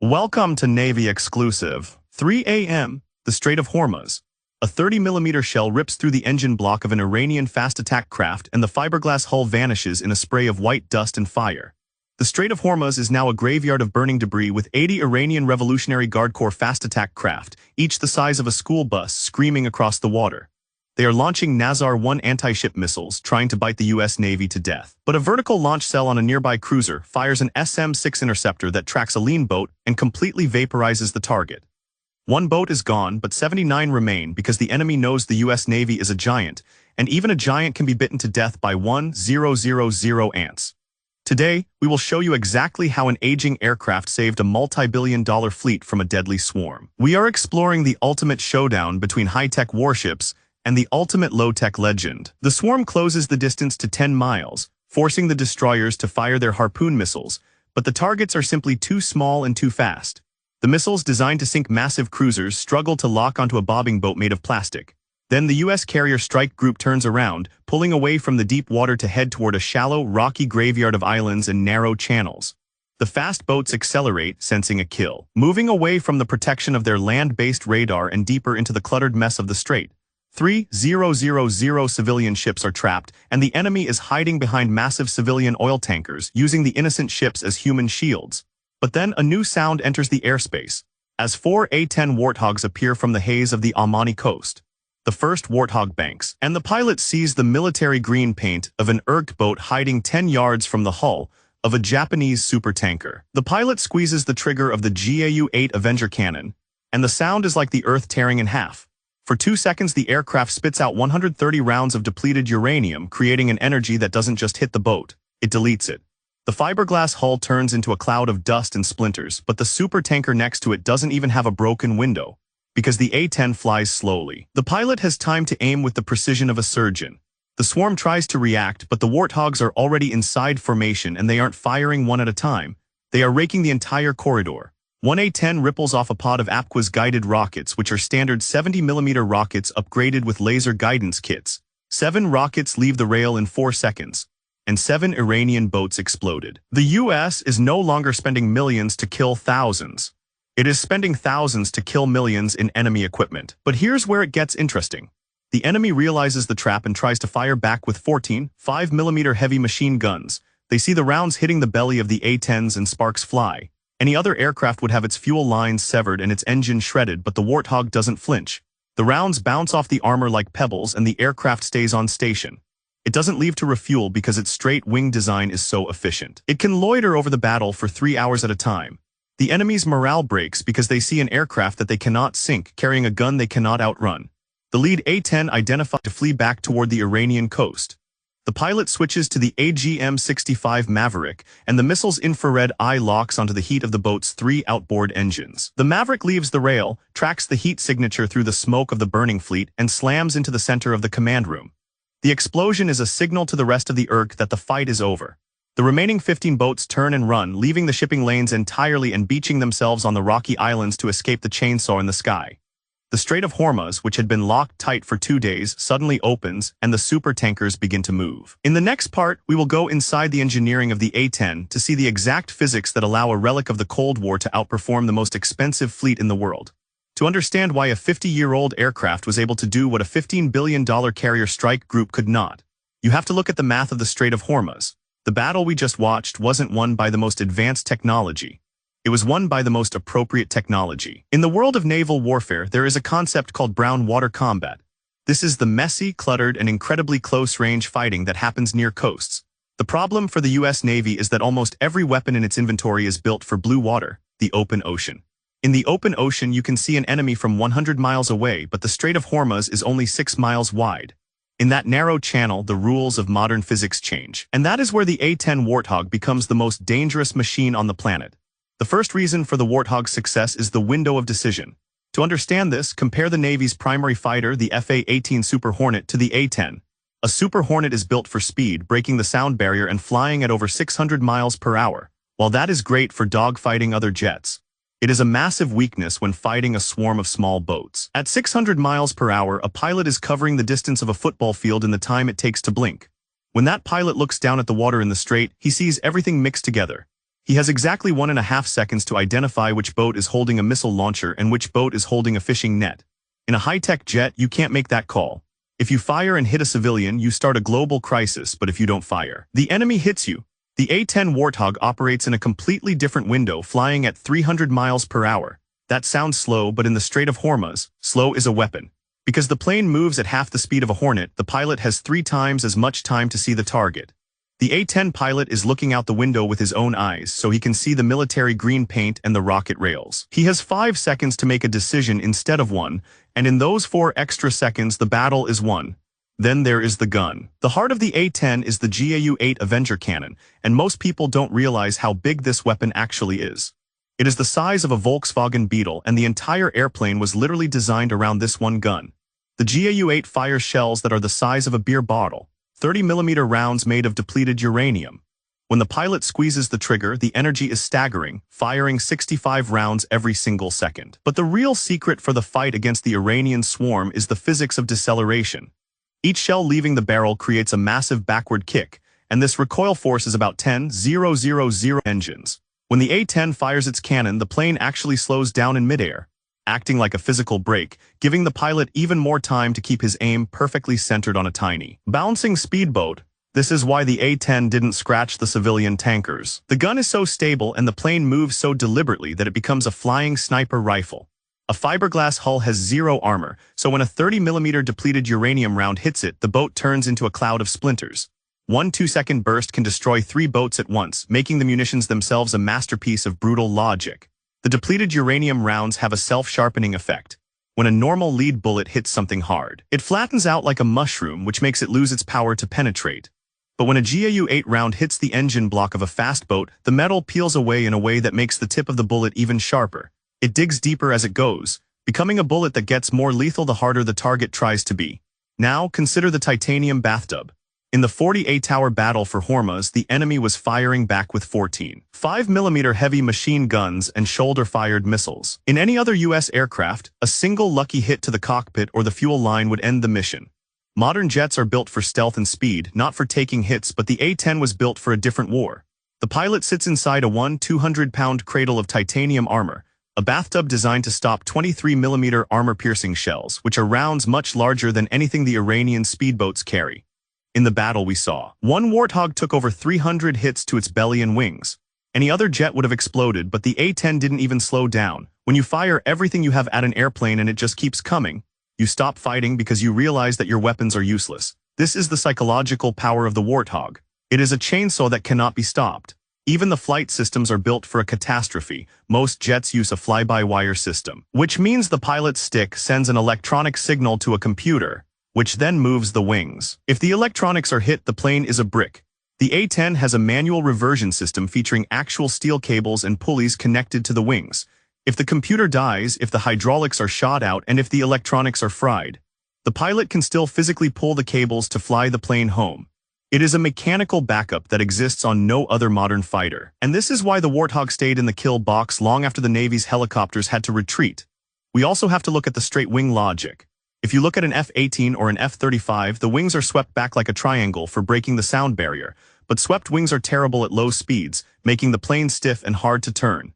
Welcome to Navy Exclusive. 3 a.m. The Strait of Hormuz. A 30mm shell rips through the engine block of an Iranian fast attack craft and the fiberglass hull vanishes in a spray of white dust and fire. The Strait of Hormuz is now a graveyard of burning debris with 80 Iranian Revolutionary Guard Corps fast attack craft, each the size of a school bus, screaming across the water. They are launching Nazar-1 anti-ship missiles, trying to bite the U.S. Navy to death. But a vertical launch cell on a nearby cruiser fires an SM-6 interceptor that tracks a lean boat and completely vaporizes the target. One boat is gone, but 79 remain because the enemy knows the U.S. Navy is a giant, and even a giant can be bitten to death by 1,000 ants. Today, we will show you exactly how an aging aircraft saved a multi-billion-dollar fleet from a deadly swarm. We are exploring the ultimate showdown between high-tech warships and the ultimate low-tech legend. The swarm closes the distance to 10 miles, forcing the destroyers to fire their harpoon missiles, but the targets are simply too small and too fast. The missiles designed to sink massive cruisers struggle to lock onto a bobbing boat made of plastic. Then the U.S. carrier strike group turns around, pulling away from the deep water to head toward a shallow, rocky graveyard of islands and narrow channels. The fast boats accelerate, sensing a kill, moving away from the protection of their land-based radar and deeper into the cluttered mess of the strait. 3,000 civilian ships are trapped, and the enemy is hiding behind massive civilian oil tankers, using the innocent ships as human shields. But then a new sound enters the airspace, as 4 A-10 Warthogs appear from the haze of the Omani coast. The first Warthog banks, and the pilot sees the military green paint of an URG boat hiding 10 yards from the hull of a Japanese supertanker. The pilot squeezes the trigger of the GAU-8 Avenger cannon, and the sound is like the earth tearing in half. For 2 seconds, the aircraft spits out 130 rounds of depleted uranium, creating an energy that doesn't just hit the boat, it deletes it. The fiberglass hull turns into a cloud of dust and splinters, but the supertanker next to it doesn't even have a broken window, because the A-10 flies slowly. The pilot has time to aim with the precision of a surgeon. The swarm tries to react, but the Warthogs are already inside formation and they aren't firing one at a time. They are raking the entire corridor. One A-10 ripples off a pod of APKWS guided rockets, which are standard 70mm rockets upgraded with laser guidance kits. 7 rockets leave the rail in 4 seconds, and 7 Iranian boats exploded. The U.S. is no longer spending millions to kill thousands. It is spending thousands to kill millions in enemy equipment. But here's where it gets interesting. The enemy realizes the trap and tries to fire back with 14 5mm heavy machine guns. They see the rounds hitting the belly of the A-10s and sparks fly. Any other aircraft would have its fuel lines severed and its engine shredded, but the Warthog doesn't flinch. The rounds bounce off the armor like pebbles and the aircraft stays on station. It doesn't leave to refuel because its straight wing design is so efficient. It can loiter over the battle for 3 hours at a time. The enemy's morale breaks because they see an aircraft that they cannot sink, carrying a gun they cannot outrun. The lead A-10 identified to flee back toward the Iranian coast. The pilot switches to the AGM-65 Maverick, and the missile's infrared eye locks onto the heat of the boat's 3 outboard engines. The Maverick leaves the rail, tracks the heat signature through the smoke of the burning fleet, and slams into the center of the command room. The explosion is a signal to the rest of the URG that the fight is over. The remaining 15 boats turn and run, leaving the shipping lanes entirely and beaching themselves on the rocky islands to escape the chainsaw in the sky. The Strait of Hormuz, which had been locked tight for 2 days, suddenly opens, and the supertankers begin to move. In the next part, we will go inside the engineering of the A-10 to see the exact physics that allow a relic of the Cold War to outperform the most expensive fleet in the world. To understand why a 50-year-old aircraft was able to do what a $15 billion carrier strike group could not, you have to look at the math of the Strait of Hormuz. The battle we just watched wasn't won by the most advanced technology. It was won by the most appropriate technology. In the world of naval warfare, there is a concept called brown water combat. This is the messy, cluttered, and incredibly close-range fighting that happens near coasts. The problem for the U.S. Navy is that almost every weapon in its inventory is built for blue water, the open ocean. In the open ocean, you can see an enemy from 100 miles away, but the Strait of Hormuz is only 6 miles wide. In that narrow channel, the rules of modern physics change. And that is where the A-10 Warthog becomes the most dangerous machine on the planet. The first reason for the Warthog's success is the window of decision. To understand this, compare the Navy's primary fighter, the F/A-18 Super Hornet, to the A-10. A Super Hornet is built for speed, breaking the sound barrier and flying at over 600 miles per hour. While that is great for dogfighting other jets, it is a massive weakness when fighting a swarm of small boats. At 600 miles per hour, a pilot is covering the distance of a football field in the time it takes to blink. When that pilot looks down at the water in the strait, he sees everything mixed together. He has exactly 1.5 seconds to identify which boat is holding a missile launcher and which boat is holding a fishing net. In a high-tech jet, you can't make that call. If you fire and hit a civilian, you start a global crisis, but if you don't fire, the enemy hits you. The A-10 Warthog operates in a completely different window, flying at 300 miles per hour. That sounds slow, but in the Strait of Hormuz, slow is a weapon. Because the plane moves at half the speed of a Hornet, the pilot has 3 times as much time to see the target. The A-10 pilot is looking out the window with his own eyes, so he can see the military green paint and the rocket rails. He has 5 seconds to make a decision instead of 1, and in those 4 extra seconds the battle is won. Then there is the gun. The heart of the A-10 is the GAU-8 Avenger cannon, and most people don't realize how big this weapon actually is. It is the size of a Volkswagen Beetle, and the entire airplane was literally designed around this one gun. The GAU-8 fires shells that are the size of a beer bottle, 30mm rounds made of depleted uranium. When the pilot squeezes the trigger, the energy is staggering, firing 65 rounds every single second. But the real secret for the fight against the Iranian swarm is the physics of deceleration. Each shell leaving the barrel creates a massive backward kick, and this recoil force is about 10,000 engines. When the A-10 fires its cannon, the plane actually slows down in midair, acting like a physical brake, giving the pilot even more time to keep his aim perfectly centered on a tiny, bouncing speedboat. This is why the A-10 didn't scratch the civilian tankers. The gun is so stable and the plane moves so deliberately that it becomes a flying sniper rifle. A fiberglass hull has 0 armor, so when a 30mm depleted uranium round hits it, the boat turns into a cloud of splinters. One 2-second burst can destroy 3 boats at once, making the munitions themselves a masterpiece of brutal logic. The depleted uranium rounds have a self-sharpening effect. When a normal lead bullet hits something hard, it flattens out like a mushroom, which makes it lose its power to penetrate. But when a GAU-8 round hits the engine block of a fast boat, the metal peels away in a way that makes the tip of the bullet even sharper. It digs deeper as it goes, becoming a bullet that gets more lethal the harder the target tries to be. Now, consider the titanium bathtub. In the 48-hour battle for Hormuz, the enemy was firing back with 14 5mm heavy machine guns and shoulder-fired missiles. In any other U.S. aircraft, a single lucky hit to the cockpit or the fuel line would end the mission. Modern jets are built for stealth and speed, not for taking hits, but the A-10 was built for a different war. The pilot sits inside a 200-pound cradle of titanium armor, a bathtub designed to stop 23mm armor-piercing shells, which are rounds much larger than anything the Iranian speedboats carry. In the battle we saw, one Warthog took over 300 hits to its belly and wings. Any other jet would have exploded, but the A-10 didn't even slow down. When you fire everything you have at an airplane and it just keeps coming, you stop fighting because you realize that your weapons are useless. This is the psychological power of the Warthog. It is a chainsaw that cannot be stopped. Even the flight systems are built for a catastrophe. Most jets use a fly-by-wire system, which means the pilot's stick sends an electronic signal to a computer, which then moves the wings. If the electronics are hit, the plane is a brick. The A-10 has a manual reversion system featuring actual steel cables and pulleys connected to the wings. If the computer dies, if the hydraulics are shot out, and if the electronics are fried, the pilot can still physically pull the cables to fly the plane home. It is a mechanical backup that exists on no other modern fighter. And this is why the Warthog stayed in the kill box long after the Navy's helicopters had to retreat. We also have to look at the straight wing logic. If you look at an F-18 or an F-35, the wings are swept back like a triangle for breaking the sound barrier, but swept wings are terrible at low speeds, making the plane stiff and hard to turn.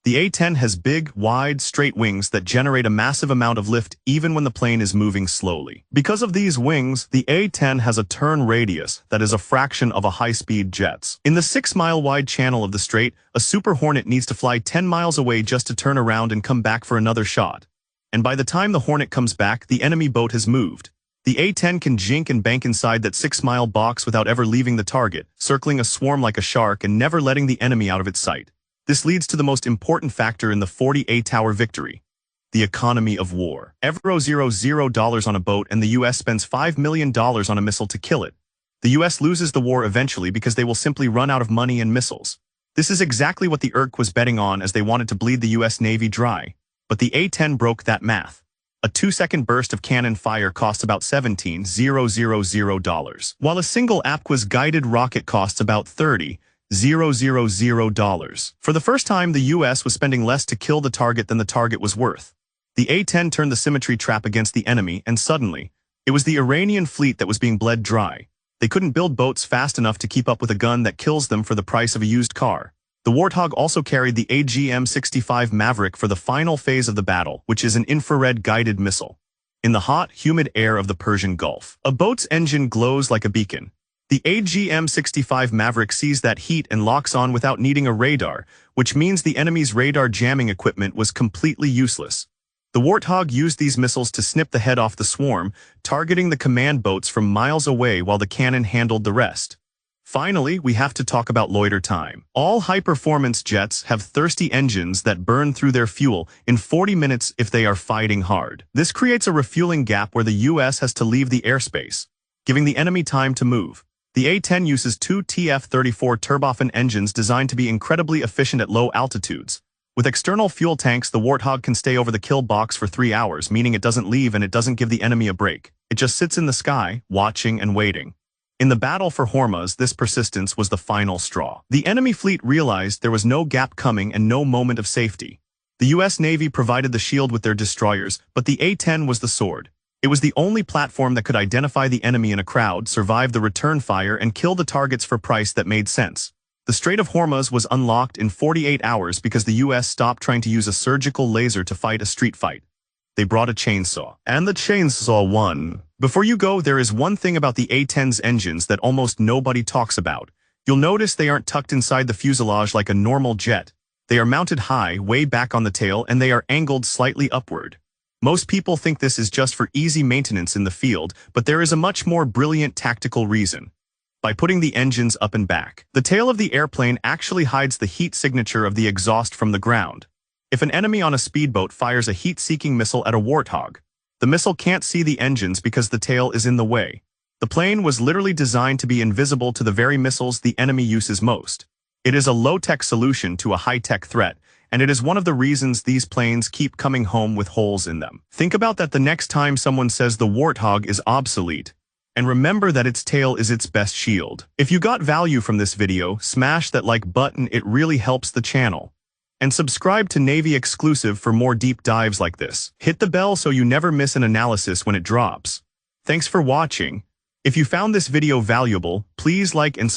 The A-10 has big, wide, straight wings that generate a massive amount of lift even when the plane is moving slowly. Because of these wings, the A-10 has a turn radius that is a fraction of a high-speed jet's. In the 6-mile-wide channel of the Strait, a Super Hornet needs to fly 10 miles away just to turn around and come back for another shot. And by the time the Hornet comes back, the enemy boat has moved. The A-10 can jink and bank inside that 6-mile box without ever leaving the target, circling a swarm like a shark and never letting the enemy out of its sight. This leads to the most important factor in the 48-hour victory: the economy of war. Every $0 on a boat and the US spends $5 million on a missile to kill it. The US loses the war eventually because they will simply run out of money and missiles. This is exactly what the IRGC was betting on, as they wanted to bleed the US Navy dry. But the A-10 broke that math. A 2-second burst of cannon fire costs about $17,000, while a single APKWS guided rocket costs about $30,000. For the first time, the US was spending less to kill the target than the target was worth. The A-10 turned the symmetry trap against the enemy, and suddenly, it was the Iranian fleet that was being bled dry. They couldn't build boats fast enough to keep up with a gun that kills them for the price of a used car. The Warthog also carried the AGM-65 Maverick for the final phase of the battle, which is an infrared-guided missile. In the hot, humid air of the Persian Gulf, a boat's engine glows like a beacon. The AGM-65 Maverick sees that heat and locks on without needing a radar, which means the enemy's radar jamming equipment was completely useless. The Warthog used these missiles to snip the head off the swarm, targeting the command boats from miles away while the cannon handled the rest. Finally, we have to talk about loiter time. All high-performance jets have thirsty engines that burn through their fuel in 40 minutes if they are fighting hard. This creates a refueling gap where the US has to leave the airspace, giving the enemy time to move. The A-10 uses two TF-34 turbofan engines designed to be incredibly efficient at low altitudes. With external fuel tanks, the Warthog can stay over the kill box for 3 hours, meaning it doesn't leave and it doesn't give the enemy a break. It just sits in the sky, watching and waiting. In the battle for Hormuz, this persistence was the final straw. The enemy fleet realized there was no gap coming and no moment of safety. The US Navy provided the shield with their destroyers, but the A-10 was the sword. It was the only platform that could identify the enemy in a crowd, survive the return fire, and kill the targets for price that made sense. The Strait of Hormuz was unlocked in 48 hours because the US stopped trying to use a surgical laser to fight a street fight. They brought a chainsaw. And the chainsaw won. Before you go, there is one thing about the A-10's engines that almost nobody talks about. You'll notice they aren't tucked inside the fuselage like a normal jet. They are mounted high, way back on the tail, and they are angled slightly upward. Most people think this is just for easy maintenance in the field, but there is a much more brilliant tactical reason. By putting the engines up and back, the tail of the airplane actually hides the heat signature of the exhaust from the ground. If an enemy on a speedboat fires a heat-seeking missile at a Warthog, the missile can't see the engines because the tail is in the way. The plane was literally designed to be invisible to the very missiles the enemy uses most. It is a low-tech solution to a high-tech threat, and it is one of the reasons these planes keep coming home with holes in them. Think about that the next time someone says the Warthog is obsolete, and remember that its tail is its best shield. If you got value from this video, smash that like button, it really helps the channel. And subscribe to Navy Exclusive for more deep dives like this. Hit the bell so you never miss an analysis when it drops. Thanks for watching. If you found this video valuable, please like and subscribe.